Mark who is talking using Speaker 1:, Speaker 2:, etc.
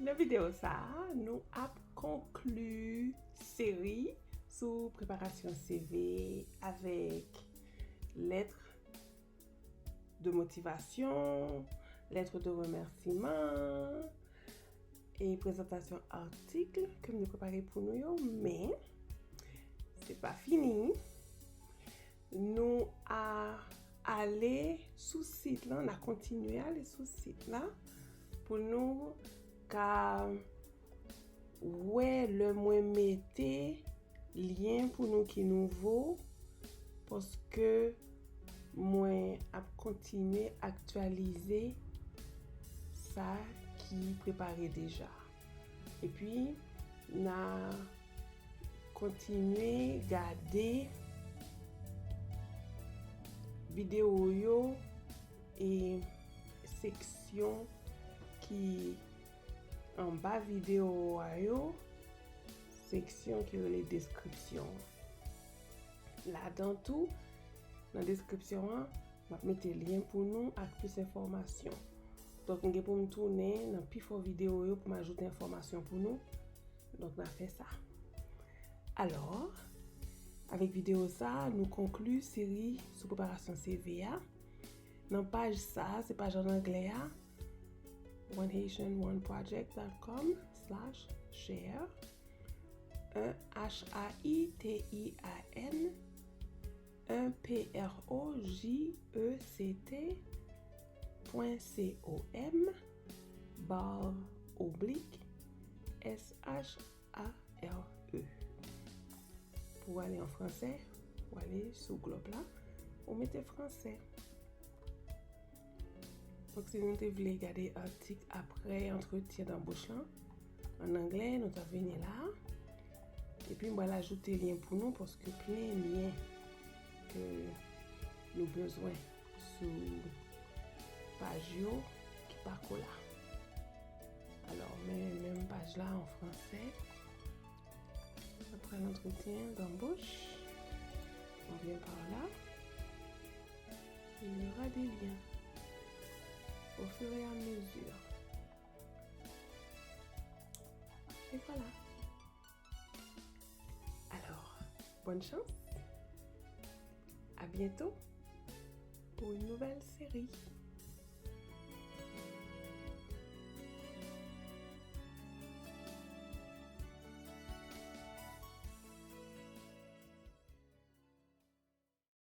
Speaker 1: Dans la vidéo ça, nous avons conclu série sur préparation CV avec lettres de motivation, lettres de remerciement et présentation article que nous préparons pour nous, mais c'est pas fini. Nous a allé sous site là, on a continué à aller sous site là pour nous car ouais le moins mettez lien pour nous qui nouveau parce que moi a continuer actualiser ça qui préparé déjà et puis n'a continuer garder vidéo yo et section qui en bas vidéo yo section qui est les descriptions là dans tout dans la description je vais mettre lien pour nous avec plus d'informations donc on pour me tourner dans plus fort vidéo yo pour m'ajouter information pour nous donc on a fait ça alors avec vidéo ça nous conclut série sur préparation CVA dans page ça c'est page en anglais onehaitianoneproject.com/share HAITIAN 1project.com/SHARE pour aller en français pour aller sur globe là on mettez français. Donc si vous voulez regarder article après entretien d'embauche en anglais, nous allons venir là. Et puis, on va ajouter lien pour nous parce que plein de liens que nous avons besoin sur page qui pas là. Alors, même page là en français. Après l'entretien d'embauche, on vient par là. Il y aura des liens au fur et à mesure. Et voilà. Alors, bonne chance. À bientôt pour une nouvelle série.